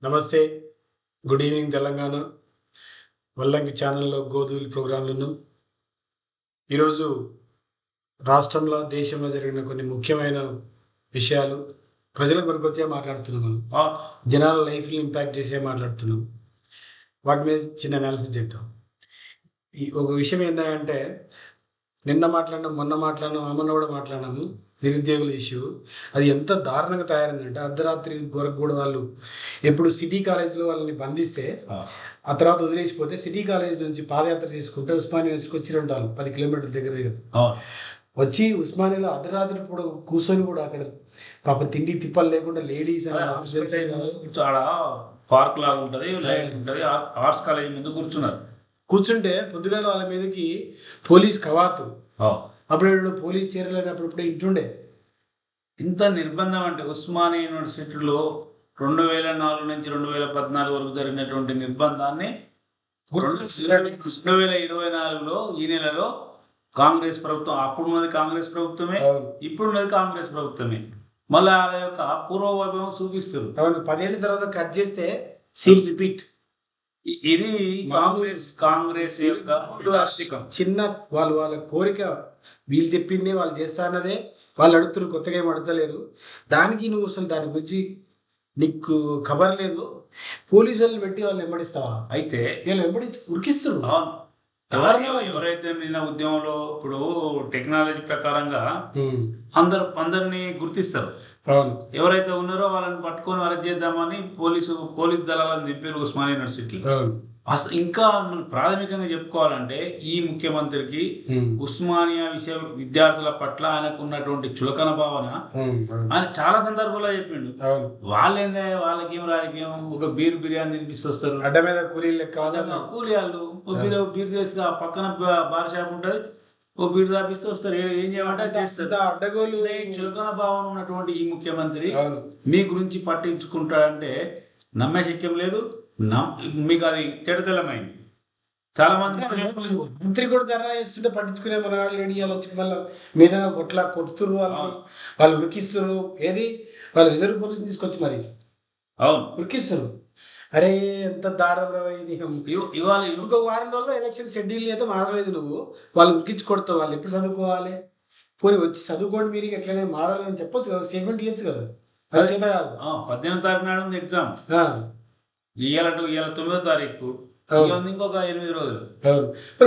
నమస్తే. Good evening Telangana. Vallanki ఛానల్‌లో గోధులు ప్రోగ్రాంలను ఈరోజు రాష్ట్రంలో, దేశంలో జరిగిన కొన్ని ముఖ్యమైన విషయాలు ప్రజలకు పనికొచ్చే మాట్లాడుతున్నాం మనం. జనాల లైఫ్‌ని ఇంపాక్ట్ చేసే మాట్లాడుతున్నాం. వాటి మీద చిన్న అనాలిసిస్ చేద్దాం. ఒక విషయం ఏందంటే నిన్న మాట్లాడినాం, మొన్న మాట్లాడినాం, మొన్న కూడా మాట్లాడినాము. నిరుద్యోగుల ఇష్యూ అది ఎంత దారుణంగా తయారైందంటే అర్ధరాత్రి వరకు కూడా వాళ్ళు ఎప్పుడు సిటీ కాలేజ్‌లో వాళ్ళని బంధిస్తే ఆ తర్వాత వదిలేసిపోతే సిటీ కాలేజ్ నుంచి పాదయాత్ర చేసుకుంటే ఉస్మానియా వచ్చిర్రంటాళ్ళు 10 కిలోమీటర్ల దగ్గర దగ్గర. వచ్చి ఉస్మానియాలో అర్ధరాత్రి ఇప్పుడు కూర్చొని కూడా అక్కడ పాపం తిండి తిప్పలు లేకుండా లేడీస్ ఆడ పార్క్ లాగా ఉంటుంది, లైట్ ఉంటుంది, ఆర్ట్స్ కాలేజ్ ముందు కూర్చున్నారు. కూర్చుంటే పొద్దుగాల వాళ్ళ మీదకి పోలీస్ కవాతు. అప్పుడు పోలీస్ చర్యలు అప్పుడు ఇంటుండే. ఇంత నిర్బంధం అంటే ఉస్మానియా యూనివర్సిటీలో 2004 నుంచి 2014 వరకు జరిగినటువంటి నిర్బంధాన్ని 2024లో ఈ నెలలో కాంగ్రెస్ ప్రభుత్వం, అప్పుడు ఉన్నది కాంగ్రెస్ ప్రభుత్వమే, ఇప్పుడు ఉన్నది కాంగ్రెస్ ప్రభుత్వమే, మళ్ళీ ఆ యొక్క పూర్వవైభవం చూపిస్తారు. 10 ఏళ్ళ తర్వాత కట్ చేస్తే సీల్ రిపీట్. ఇది కాంగ్రెస్ యొక్క రాష్ట్రీకం. చిన్న వాళ్ళ కోరిక, వీళ్ళు చెప్పింది వాళ్ళు చేస్తా అన్నదే వాళ్ళు అడుగుతున్నారు, కొత్తగా ఏం అడగలేరు. దానికి నువ్వు అసలు దాని గురించి నీకు ఖబర్ లేదు. పోలీసు వాళ్ళని పెట్టి వాళ్ళు వెంబడిస్తావా? అయితే వీళ్ళు వెంబడించి ఉరికిస్తున్నారు. ఎవరైతే నిన్న ఉద్యమంలో ఇప్పుడు టెక్నాలజీ ప్రకారంగా అందరినీ గుర్తిస్తారు. ఎవరైతే ఉన్నారో వాళ్ళని పట్టుకొని అరెస్ట్ చేద్దామని పోలీస్ దళాలను దింపారు ఉస్మానియా యూనివర్సిటీ. అసలు ఇంకా ప్రాథమికంగా చెప్పుకోవాలంటే ఈ ముఖ్యమంత్రికి ఉస్మానియా విద్యార్థుల పట్ల ఆయనకు ఉన్నటువంటి చులకన భావన ఆయన చాలా సందర్భాల్లో చెప్పిండు. వాళ్ళేందే వాళ్ళకేం రాజకీయం, ఒక బిర్యానీ తినిపిస్తొస్తారు, అడ్డ మీద కూలీలు కూలీ వాళ్ళు బీర్ చేసి పక్కన బార్ షాప్ ఉంటుంది, ఓ బీర్ దాపిస్తూ వస్తారు, ఏం చేయమంటే చేస్తారు. అడ్డగోలు చులకన భావన ఉన్నటువంటి ఈ ముఖ్యమంత్రి మీ గురించి పట్టించుకుంటాడంటే నమ్మే శక్యం లేదు. మీకు అది తెడతెల్లమైంది. చాలా మంది మంత్రి కూడా ధర్నా చేస్తుంటే పట్టించుకునే మన వాళ్ళు ఏడియాలు వచ్చి మళ్ళీ మీద కొడుతురు, వాళ్ళు ఉరికిస్తున్నారు. ఏది వాళ్ళు రిజర్వ్ పోలీస్ తీసుకొచ్చి మరి ఉరికిస్తారు. అరే ఎంత దారుణం ఇది. ఇవాళ ఇంకొక వారం రోజుల్లో ఎలక్షన్ షెడ్యూల్ అయితే మారలేదు. నువ్వు వాళ్ళు ఉరికించి కొడతావు. వాళ్ళు ఎప్పుడు చదువుకోవాలి? పోనీ వచ్చి చదువుకోండి, మీరు ఎట్లనే మారలేదని చెప్పొచ్చు కదా, స్టేట్మెంట్ ఇవ్వచ్చు కదా. అది చేత కాదు. 18వ తారీఖు నాడు ఉంది ఎగ్జామ్. ఇవాళ 9వ తారీఖు, ఇంకొక 8 రోజులు.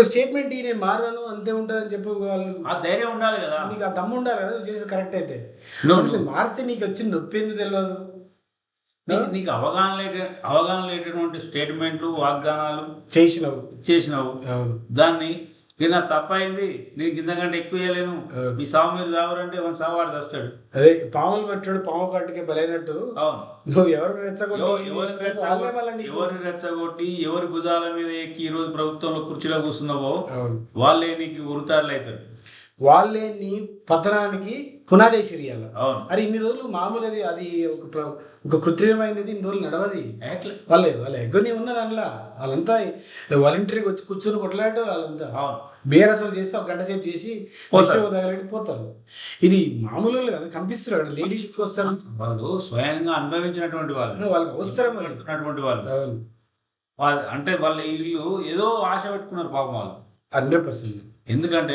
స్టేట్మెంట్ నేను మారాను అంతే ఉంటుందని చెప్పి వాళ్ళు ఆ ధైర్యం ఉండాలి కదా, నీకు ఆ దమ్ము ఉండాలి కదా. నువ్వు చేసేది కరెక్ట్ అయితే మారిస్తే నీకు వచ్చిన నొప్పి ఎందుకు తెలియదు? నీకు అవగాహన లేనటువంటి స్టేట్మెంట్లు, వాగ్దానాలు చేసినావు. దాన్ని నా తప్పైంది, నీకు ఇంతకంటే ఎక్కువ ఇవ్వలేను, మీ సాగు మీరు సావరంటే ఒక సావాడు తెస్తాడు. అదే పాములు పెట్టాడు, పాము కట్టుకే బలైనట్టు. నువ్వు ఎవరిని రెచ్చగొట్టి ఎవరి భుజాల మీద ఎక్కి ఈ రోజు ప్రభుత్వంలో కుర్చీలో కూర్చున్నావో వాళ్ళే నీకు ఉరితాడులు అవుతారు. వాళ్ళే నీ పతనానికి పునాదేశి. అరే ఇన్ని రోజులు మామూలు అది ఒక కృత్రిమైనది, ఇన్ని రోజులు నడవది. వాళ్ళ ఎగ్గని ఉన్నారు అందులో. వాళ్ళంతా వాలంటీర్గా వచ్చి కూర్చొని కొట్లాడటం. వాళ్ళంతా బీఆర్ఎస్లు చేస్తే ఒక గంట సేపు చేసి పోతారు. ఇది మామూలు కదా, కనిపిస్తున్నారు లేడీస్ వస్తారు. వాళ్ళు స్వయంగా అనుభవించినటువంటి వాళ్ళకి అవసరం వాళ్ళు అంటే వాళ్ళ ఇల్లు ఏదో ఆశ పెట్టుకున్నారు పాపం వాళ్ళు. 100%. ఎందుకంటే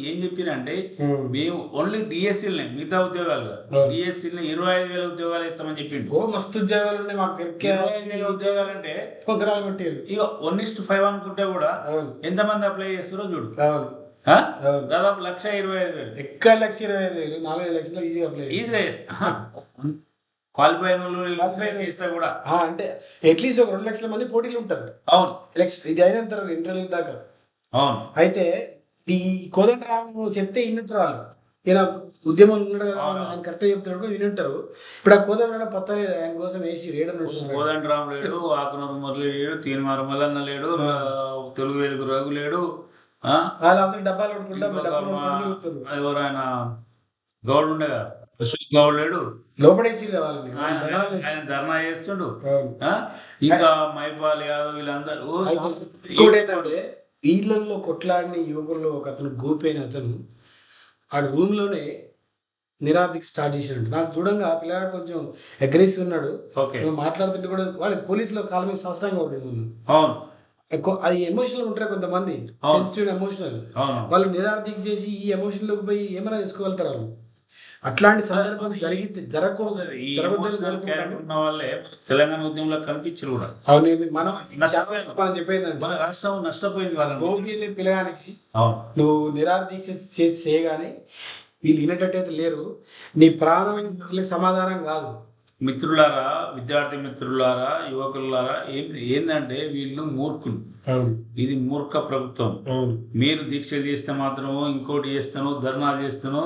ఏం చెప్పినంటే మేము ఓన్లీ డిఎస్సీలని, మిగతా ఉద్యోగాలు డిఎస్సీలని 25,000 ఉద్యోగాలు ఇస్తామని చెప్పిండు. మస్తు ఉద్యోగాలు ఉన్నాయి మాకు. 25,000 ఉద్యోగాలు అంటే ఇక 1:5 అనుకుంటే కూడా ఎంతమంది అప్లై చేస్తారో చూడు. దాదాపు 1,25,000. ఎక్కడ 1,25,000? 4-5 లక్షలు ఈజీగా చేస్తా. క్వాలిఫై చేస్తా కూడా అంటే అట్లీస్ట్ ఒక 2 లక్షల మంది పోటీలు ఉంటారు. అవును, ఎలక్షన్ ఇది అయినంత ఇంటర్వ్యూ దాకా. అవును. అయితే ఈ కోదండరాము చెప్తే వింటారు వాళ్ళు. ఈయన ఉద్యమం ఉన్నాడు కదా, ఆయన కరెక్ట్గా చెప్తాడు, వింటారు. ఇప్పుడు ఆ కోదండరామ పత్తాలి ఆయన కోసం వేసి కోదండరాము లేడు, ఆకునూరు మురళి లేడు, తీన్మార మల్లన్న లేడు, తెలుగు వెలుగు రఘు లేడు. వాళ్ళందరూ డబ్బాలు ఎవరు ఆయన గౌడ్ ఉండగా అశోక్ గౌడ్ లేడు, లోపడేసి ఆయన ధర్నా చేస్తుండు. ఇంకా మైపాల్ యాదవ్ వీళ్ళందరూ. ఇంకోటేంటంటే వీళ్ళల్లో కొట్లాడిన యువకుల్లో ఒక అతను గోపైన అతను ఆడ రూమ్లోనే నిరాదీక్ష స్టార్ట్ చేసినట్టు నాకు చూడంగా ఆ పిల్లగాడు కొంచెం అగ్రెసివ్ ఉన్నాడు. ఓకే. మేము మాట్లాడుతుంటే కూడా వాడు పోలీసులో కాళ్ళ మీద శాస్త్రంగా ఉంటుంది. అవును. ఎక్కువ అది ఎమోషనల్ ఉంటారు కొంతమంది, అవును. Sensitive emotional. అవును. వాళ్ళు నిరాదీక్ష చేసి ఈ ఎమోషన్లోకి పోయి ఏమైనా తీసుకోగలుగుతారు వాళ్ళు. అట్లాంటి సందర్భం జరిగితే జరగకూడదు, ఈ జరగొద్దని ఎమోషనల్ కోరుకుంటాను. క్యారెక్టర్ ఉన్న వాళ్ళే తెలంగాణ ఉద్యమంలో కనిపించరు కూడా. అవును, మనం నష్టపోయారు. మనం చెప్పేది మన రాష్ట్రం నష్టపోయింది వాళ్ళని. గోపి అనే పిల్లగానికి అవును. నువ్వు నిరాదీక్ష చేసి చేయగానే వీళ్ళు వినేటట్టయితే లేరు. నీ ప్రాణం వీళ్ళకి సమాధానం కాదు. మిత్రులారా, విద్యార్థి మిత్రులారా, యువకులారా, ఏందంటే వీళ్ళు మూర్ఖులు. అవును. ఇది మూర్ఖ ప్రభుత్వం. అవును. మీరు దీక్షలు చేస్తే మాత్రమో ఇంకోటి చేస్తానో ధర్నా చేస్తానో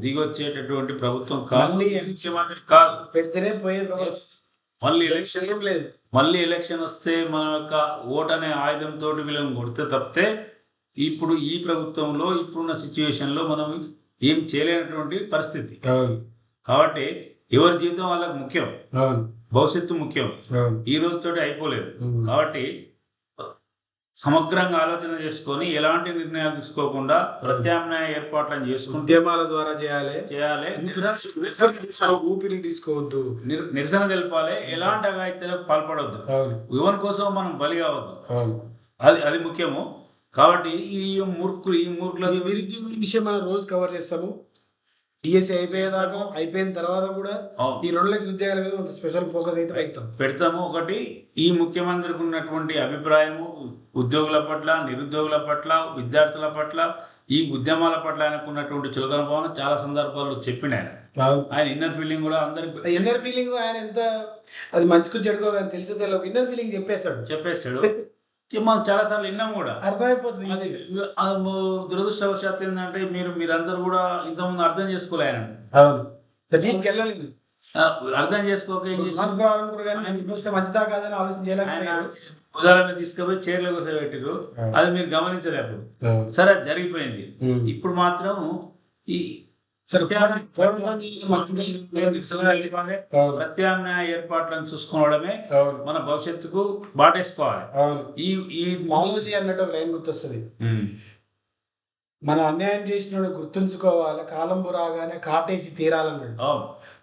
దిగొచ్చేటటువంటి ప్రభుత్వం కాదు, మళ్ళీ ముఖ్యమంత్రి కాదు. పెడితేనే పోయేది. మళ్ళీ ఎలక్షన్ ఏం లేదు. మళ్ళీ ఎలక్షన్ వస్తే మన యొక్క ఓట్ అనే ఆయుధంతో వీళ్ళని కొడితే తప్పితే ఇప్పుడు ఈ ప్రభుత్వంలో ఇప్పుడున్న సిచ్యువేషన్లో మనం ఏం చేయలేనటువంటి పరిస్థితి. అవును. కాబట్టి ఎవరి జీవితం వాళ్ళకి ముఖ్యం, అవును. భవిష్యత్తు ముఖ్యం. అవును. ఈ రోజుతోటి అయిపోలేదు. ఉమ్. కాబట్టి సమగ్రంగా ఆలోచన చేసుకొని ఎలాంటి నిర్ణయాలు తీసుకోకుండా ప్రత్యామ్నాయ ఏర్పాట్లను చేసుకుంటే ఉద్యమాల ద్వారా చేయాలి. ఊపిరి తీసుకోవద్దు, నిరసన తెలపాలి, ఎలాంటి అఘాయిత్యాలకు పాల్పడవద్దు, అవును, ఎవరి కోసం మనం బలి కావద్దు. అవును. అది ముఖ్యము. కాబట్టి ఈ మూర్ఖుల గురించి విషయం మనం రోజు కవర్ చేస్తాము. డిఎస్సి అయిపోయిన తర్వాత కూడా ఈ 2 లక్షల ఉద్యోగాల మీద స్పెషల్ ఫోకస్ అయితే పెడతాము. ఒకటి, ఈ ముఖ్యమంత్రికి ఉన్నటువంటి అభిప్రాయము ఉద్యోగుల పట్ల, నిరుద్యోగుల పట్ల, విద్యార్థుల పట్ల, ఈ ఉద్యమాల పట్ల ఆయనకు ఉన్నటువంటి చులకన భావన చాలా సందర్భాల్లో చెప్పిన ఆయన ఇన్నర్ ఫీలింగ్ కూడా అందరికి ఇన్నర్ ఫీలింగ్ ఆయన ఎంత అది మంచుకు చెడుకో కానీ తెలిసి ఇన్నర్ ఫీలింగ్ చెప్పేస్తాడు. మనం చాలా సార్లు విన్నాం కూడా, అర్థమైపోతుంది. అది దురదృష్టవశాత్తు ఏంటంటే మీరందరూ కూడా ఇంతకుముందు అర్థం చేసుకోలే ఆయన. అర్థం చేసుకోక మంచిదా కాదని ఆలోచించాలి. ఉదాహరణ తీసుకుపోయి చైర్లో కోసం పెట్టిరు, అది మీరు గమనించలేదు. సరే, అది జరిగిపోయింది. ఇప్పుడు మాత్రం ఈ ప్రత్యామ్నాయ ఏర్పాట్లను చూసుకోవడమే మన భవిష్యత్తుకు బాటేసుకోవాలి. ఈ మామూలు అన్నట్టు ఒక లైన్ గుర్తొస్తుంది, మన అన్యాయం చేసిన గుర్తుంచుకోవాలి, కాలంబు రాగానే కాటేసి తీరాలన్నాడు.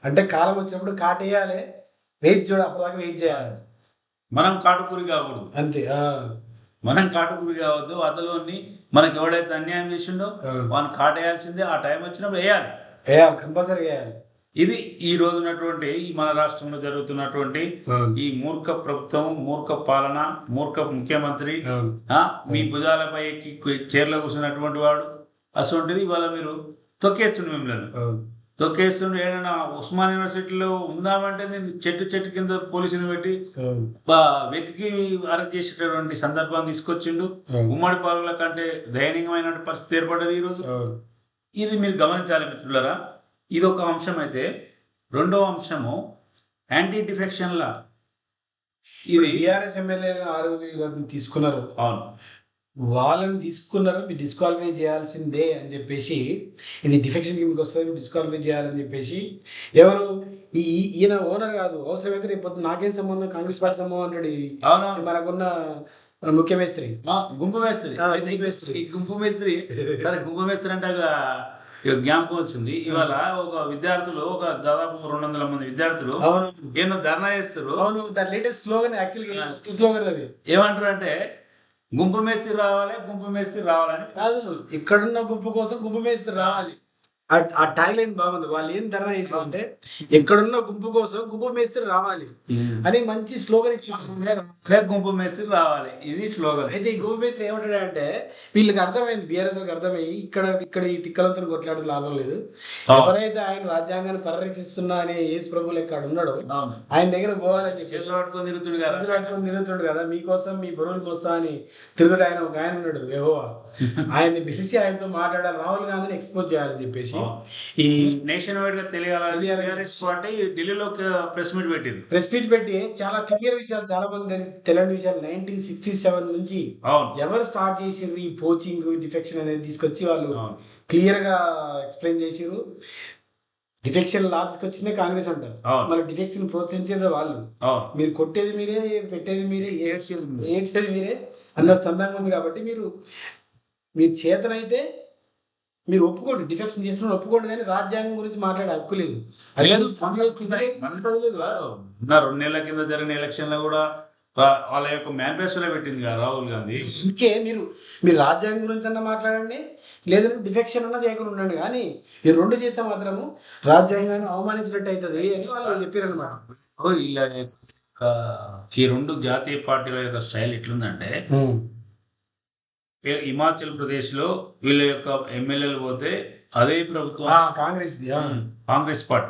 అంటే కాలం వచ్చినప్పుడు కాటేయాలి, వెయిట్ చూడ అప్పటిదాకా వెయిట్ చేయాలి. మనం కాటుకూరి కాకూడదు, అంతే. మనం కాటుకూరి కావద్దు. అతలోని మనకి ఎవడైతే అన్యాయం చేసిండో వాడిని కాటేయాల్సిందే. ఆ టైం వచ్చినప్పుడు వేయాలి, కంపల్సరీ వేయాలి. ఇది ఈ రోజున్నటువంటి ఈ మన రాష్ట్రంలో జరుగుతున్నటువంటి ఈ మూర్ఖ ప్రభుత్వం, మూర్ఖ పాలన, మూర్ఖ ముఖ్యమంత్రి, మీ భుజాలపై ఎక్కి చైర్లో కూర్చున్నటువంటి వాడు. అటువంటిది ఇవాళ మీరు తొక్కేస్తుండే, మిమ్మల్ని తొక్కేస్తుండే. ఏదైనా ఉస్మాన్ యూనివర్సిటీలో ఉందామంటే నేను చెట్టు కింద పోలీసులు పెట్టి వెతికి అరెస్ట్ చేసేటటువంటి సందర్భాన్ని తీసుకొచ్చిండు. ఉమ్మడి పాలకుల కంటే దయనీయమైన పరిస్థితి ఏర్పడ్డది ఈరోజు. ఇది మీరు గమనించాలి మిత్రులారా. ఇది ఒక అంశం అయితే, రెండవ అంశము యాంటీ డిఫెక్షన్ లా. ఇది బీఆర్ఎస్ ఎమ్మెల్యే 6 తీసుకున్నారు. అవును, వాళ్ళని తీసుకున్నారు, మీరు డిస్క్వాలిఫై చేయాల్సిందే అని చెప్పేసి, ఇది డిఫెక్షన్ కిందకి వస్తుంది, మీరు డిస్క్వాలిఫై చేయాలని చెప్పేసి. ఎవరు ఈయన ఓనర్ కాదు, అవసరమైతే రేపు నాకేం సంబంధం, కాంగ్రెస్ పార్టీ సంబంధం అంటాడు. మనకున్న ముఖ్య మేస్త్రి, గుంపు మేస్త్రి. గుంపు మేస్త్రి అంటే జ్ఞాపకం వచ్చింది. ఇవాళ ఒక విద్యార్థులు, ఒక దాదాపు 200 మంది విద్యార్థులు ఏమో ధర్నా చేస్తారు. అవును, దాని లేటెస్ట్ స్లోగన్, యాక్చువల్గా స్లోగన్ అది. ఏమంటారు అంటే, గుంపు మేస్త్రి రావాలి, గుంపు మేస్త్రి రావాలని కాదు, ఇక్కడున్న గుంపు కోసం గుంపు మేస్త్రి రావాలి. ఆ ట్యాగ్ లైన్ బాగుంది. వాళ్ళు ఏం ధర్నా చేసారంటే, ఎక్కడున్న గుంపు కోసం గుంపు మేస్త్రి రావాలి అని మంచి స్లోగన్ ఇచ్చారు. గుంపు మేస్త్రి రావాలి, ఇది స్లోగన్. అయితే ఈ గుంపు మేస్త్రి ఏమంటాడంటే, వీళ్ళకి అర్థమైంది, బీఆర్ఎస్ వాళ్ళకి అర్థమయ్యి ఇక్కడ ఈ తిక్కలంతో కొట్లాడే లాభం లేదు. ఎవరైతే ఆయన రాజ్యాంగాన్ని పరిరక్షిస్తున్నా అనే యేసు ప్రభు లెక్క ఉన్నాడో ఆయన దగ్గర పోవాలని చెప్పి తిరుగుతుండు కదా, మీకోసం మీ బరువులు మోస్తా అని తిరుగుడు. ఒక ఆయన ఉన్నాడు, యెహోవా, ఆయన్ని పిలిచి ఆయనతో మాట్లాడాలి, రాహుల్ గాంధీని ఎక్స్పోజ్ చేయాలని చెప్పేసి ఈ నేషన్ వైడ్ గా తెలియాలి. ఢిల్లీలో ప్రెస్ మీట్ పెట్టి చాలా క్లియర్ విషయాలు, చాలా మంది తెలియని విషయాలు 1967 నుంచి ఎవరు స్టార్ట్ చేసిర్రు ఈ పోచింగ్, డిఫెక్షన్ అనేది తీసుకొచ్చి వాళ్ళు క్లియర్ గా ఎక్స్ప్లెయిన్ చేసిర్రు. డిఫెక్షన్ లా తీసుకొచ్చిందే కాంగ్రెస్ అంటారు, మళ్ళీ డిఫెక్షన్ ప్రోత్సహించేదే వాళ్ళు. మీరు కొట్టేది మీరే, పెట్టేది మీరే, ఏడ్చేది మీరే అన్నది సందంగా ఉంది. కాబట్టి మీరు చేతనైతే మీరు ఒప్పుకోండి, డిఫెక్షన్ చేస్తున్న ఒప్పుకోండి, కానీ రాజ్యాంగం గురించి మాట్లాడే హక్కు లేదు. లేదు. చదవలేదు కదా. ఉన్న 2 నెలల కింద జరిగిన ఎలక్షన్ లో కూడా వాళ్ళ యొక్క మేనిఫెస్టోలో పెట్టింది కదా రాహుల్ గాంధీ. ఇంకే మీరు రాజ్యాంగం గురించి అన్న మాట్లాడండి, లేదంటే డిఫెక్షన్ అన్న చేయకుండా ఉండండి, కానీ ఈ రెండు చేస్తే మాత్రము రాజ్యాంగాన్ని అవమానించినట్టు అవుతుంది అని వాళ్ళు చెప్పారనమాట. ఇలా ఈ 2 జాతీయ పార్టీల యొక్క స్టైల్ ఎట్లుందంటే, హిమాచల్ ప్రదేశ్ లో వీళ్ళ యొక్క ఎమ్మెల్యేలు పోతే అదే ప్రభుత్వం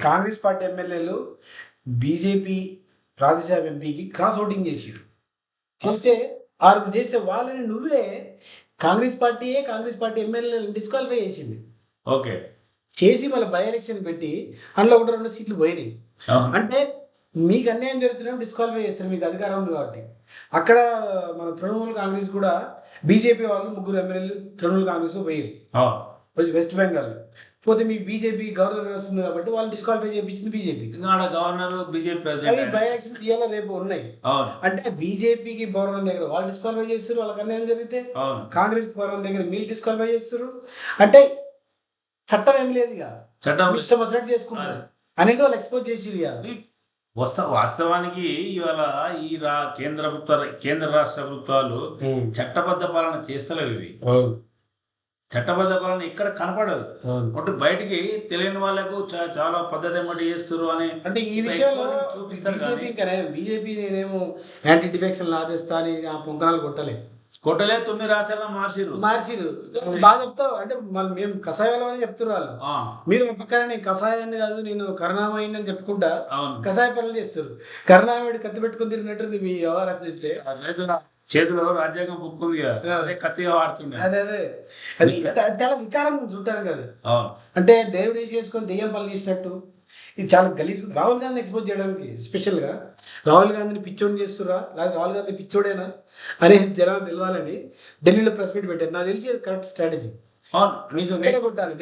కాంగ్రెస్ పార్టీ ఎమ్మెల్యేలు బీజేపీ రాజ్యసభ ఎంపీకి క్రాస్ ఓటింగ్ చేసారు. చేస్తే చేస్తే వాళ్ళని నువ్వే కాంగ్రెస్ పార్టీ ఎమ్మెల్యేలను డిస్క్వాలిఫై చేసింది. ఓకే, చేసి మళ్ళీ బై ఎలక్షన్ పెట్టి అందులో 1-2 సీట్లు పోయినాయి. అంటే మీకు అన్యాయం జరుగుతున్నప్పుడు డిస్క్వాలిఫై చేస్తారు, మీకు అధికారం ఉంది కాబట్టి. అక్కడ మన తృణమూల్ కాంగ్రెస్ కూడా బీజేపీ వాళ్ళు 3 ఎమ్మెల్యేలు తృణమూల్ కాంగ్రెస్ పోయారు వెస్ట్ బెంగాల్. పోతే మీకు బీజేపీ గవర్నర్ వస్తుంది కాబట్టి వాళ్ళు డిస్క్వాలిఫై చేయించింది BJP. Governor BJP by election తీయాలా రేపు ఉన్నాయి. అంటే బీజేపీకి పౌరం దగ్గర వాళ్ళు డిస్క్వాలిఫై చేస్తారు, వాళ్ళకి అన్యాయం జరిగితే. కాంగ్రెస్ పౌరం దగ్గర మీరు డిస్క్వాలిఫై చేస్తారు. అంటే చట్టం ఏం లేదు, ఇక చట్టం ఇష్టం వచ్చినట్టు చేసుకుంటారు అనేది వాళ్ళు ఎక్స్పోజ్ చేసి. వాస్తవానికి ఇవాళ ఈ కేంద్ర రాష్ట్ర ప్రభుత్వాలు చట్టబద్ధ పాలన చేస్తలేవు. ఇవి చట్టబద్ధ పాలన ఇక్కడ కనపడదు. అంటే బయటికి తెలియని వాళ్ళకు చాలా పద్ధతి ఏమిటి చేస్తారు అని. అంటే ఈ విషయంలో బీజేపీ నేనేమో యాంటీ డిఫెక్షన్ లాదేస్తా అని ఆ పొంకనాలు కొట్టలేదు. 9 రాష్ట్రాల్లో మార్చిరు బాగా చెప్తావు. అంటే మళ్ళీ మేము కషాయాలు అని చెప్తున్నారు వాళ్ళు. మీరు పక్కన కషాయాన్ని కాదు నేను కరుణామయ్య అని చెప్పుకుంటా కషాయ పనులు చేస్తారు. కరుణామయుడు కత్తి పెట్టుకుని తిరిగినట్టుంది మీ వ్యవహారం చూస్తే. చేతిలో రాజ్యాంగం బుక్ ఉంది కదా, కత్తిగా వాడుతుంది. అదే అది చాలా వికారం చూడటాను కదా. అంటే దేవుడు వేసి చేసుకొని దెయ్యం పనులు చేసినట్టు ఇది చాలా గలీజ్. రాహుల్ గాంధీ ఎక్స్పోజ్ చేయడానికి స్పెషల్గా రాహుల్ గాంధీని పిచ్చోడిని చేస్తురా, లేదా రాహుల్ గాంధీ పిచ్చోడేనా అనేది జనాలు తెలియాలని ఢిల్లీలో ప్రెస్ మీట్ పెట్టారు. నాకు తెలిసి కరెక్ట్ స్ట్రాటజీ. కొట్టాలి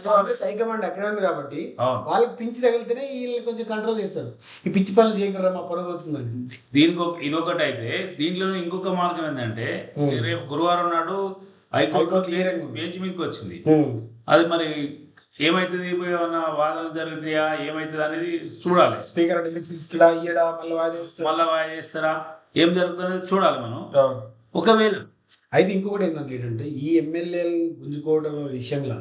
కాంగ్రెస్ హైకమాండ్ అక్కడ ఉంది కాబట్టి వాళ్ళకి పించి తగిలితేనే వీళ్ళు కొంచెం కంట్రోల్ చేస్తారు. ఈ పిచ్చి పనులు చేయకుండా మా పొరవ అవుతుందని. ఇదొకటి అయితే దీంట్లో ఇంకొక మార్గం ఏంటంటే, రేపు గురువారం నాడు హైకోర్టు బెంచ్ మీదకి వచ్చింది. అది మరి ఏమైతుంది, ఏమన్నా వాదనలు జరుగుతాయా ఏమైతుంది అనేది చూడాలి. స్పీకర్ మళ్ళీ వాయిదేస్తారా ఏం జరుగుతుంది చూడాలి మనం. ఒకవేళ అయితే ఇంకొకటి ఏంటంటే ఈ ఎమ్మెల్యేలు గుంజుకోవడం విషయంలో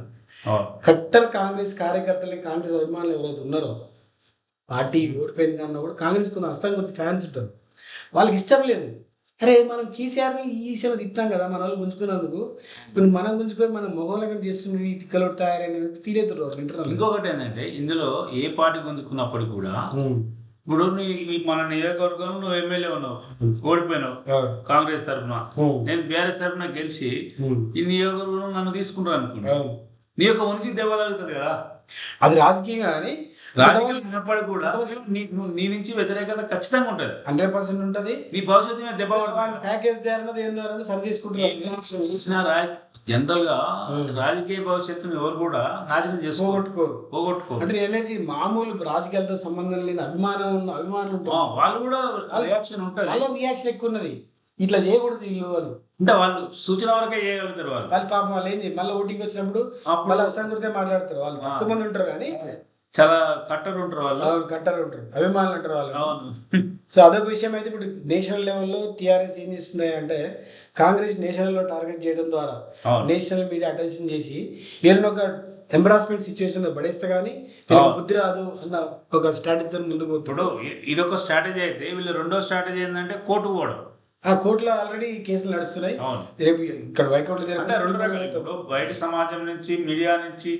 కట్టర్ కాంగ్రెస్ కార్యకర్తలు కాంగ్రెస్ అభిమానులు ఎవరైతే ఉన్నారో పార్టీ ఓడిపోయిన కన్నా కూడా కాంగ్రెస్ కొంత హస్తం గురించి ఫ్యాన్స్ ఉంటారు. వాళ్ళకి ఇష్టం లేదు. అరే మనం కేసీఆర్ని ఈ విషయంలో తిట్టాం కదా మన వాళ్ళు గుంజుకున్నందుకు, ఇప్పుడు మనం గుంజుకొని మనం మొహంలో చేస్తుండే తిక్కలు తయారైన ఫీల్ అవుతారు ఇంటర్నల్. ఇంకొకటి ఏంటంటే ఇందులో ఏ పార్టీ గుంజుకున్నప్పుడు కూడా ఇప్పుడు మన నియోజకవర్గంలో నువ్వు ఎమ్మెల్యే ఉన్నావు, ఓడిపోయినావు కాంగ్రెస్ తరఫున, నేను బీఆర్ఎస్ తరఫున గెలిచి ఈ నియోజకవర్గంలో నన్ను తీసుకుంటాను అనుకున్నా, నీ యొక్క ఉనికి దెబ్బ తగ్గుతుంది కదా. అది రాజకీయంగా కానీ రాజకీయాలు ఉన్నప్పటికీ కూడా నీ నుంచి వ్యతిరేకత ఖచ్చితంగా ఉంటుంది, 100% ఉంటుంది. నీ భవిష్యత్తు మీద దెబ్బ పడుతుంది. ప్యాకేజ్ ద్వారా సరి తీసుకుంటారు. జనరల్ గా రాజకీయ భవిష్యత్తును ఎవరు కూడా నాశనం పోగొట్టుకోరు. అంటే ఏంటంటే మామూలు రాజకీయాలతో సంబంధం లేని అభిమానులు వాళ్ళు కూడా రియాక్షన్ ఉంటుంది. వాళ్ళ రియాక్షన్ ఎక్కువ ఉన్నది, ఇట్లా చేయకూడదు వీళ్ళు అని. అంటే వాళ్ళు సూచన వరకే చేయగలుగుతారు. వాళ్ళు పాపం వాళ్ళు ఏంటి మళ్ళీ ఓటింగ్ వచ్చినప్పుడు మళ్ళీ హస్తం గురితే మాట్లాడతారు. వాళ్ళు తక్కువ మంది ఉంటారు కానీ చాలా కట్టర్ ఉంటారు వాళ్ళు, అభిమానులు ఉంటారు వాళ్ళు. సో అదొక విషయం. అయితే ఇప్పుడు నేషనల్ లెవెల్లో టీఆర్ఎస్ ఏం చేస్తుంది అంటే కాంగ్రెస్ నేషనల్ లో టార్గెట్ చేయడం ద్వారా నేషనల్ మీడియా అటెన్షన్ చేసి వీళ్ళని ఒక ఎంబరాస్మెంట్ సిచ్యువేషన్ లో పడేస్తే కానీ బుద్ధి రాదు అన్న ఒక స్ట్రాటజీతో ముందుకు పోతాడు. ఇదొక స్ట్రాటజీ అయితే వీళ్ళు రెండో స్ట్రాటజీ ఏంటంటే కోర్టు పోవడం. ఆ కోర్టులో ఆల్రెడీ కేసులు నడుస్తున్నాయి. రేపు ఇక్కడ హైకోర్టులో బయట సమాజం నుంచి మీడియా నుంచి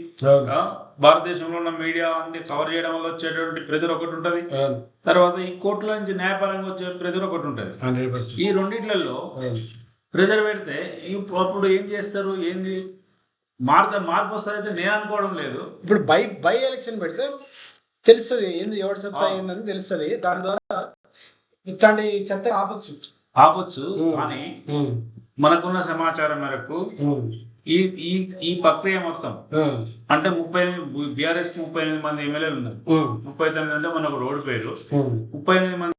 భారతదేశంలో ఉన్న మీడియా అంతా కవర్ చేయడం వల్ల వచ్చేటువంటి ప్రెజర్ ఒకటి ఉంటుంది, తర్వాత ఈ కోర్టుల నుంచి న్యాయపరంగా వచ్చే ప్రెజర్ ఒకటి ఉంటుంది. ఈ రెండిట్లలో ప్రెజర్ పెడితే అప్పుడు ఏం చేస్తారు, ఏంది మార్పు వస్తారైతే నేను అనుకోవడం లేదు. ఇప్పుడు బై ఎలక్షన్ పెడితే తెలుస్తుంది ఏంది ఎవరి సత్తా ఏందని తెలుస్తుంది. దాని ద్వారా ఇట్లాంటి చెత్త ఆపొచ్చు. కానీ మనకున్న సమాచారం మేరకు ఈ ప్రక్రియ మొత్తం అంటే బీఆర్ఎస్ 38 మంది ఎమ్మెల్యేలు ఉన్నారు. 39 అంటే మనకు ఓడిపోయారు. 38 మంది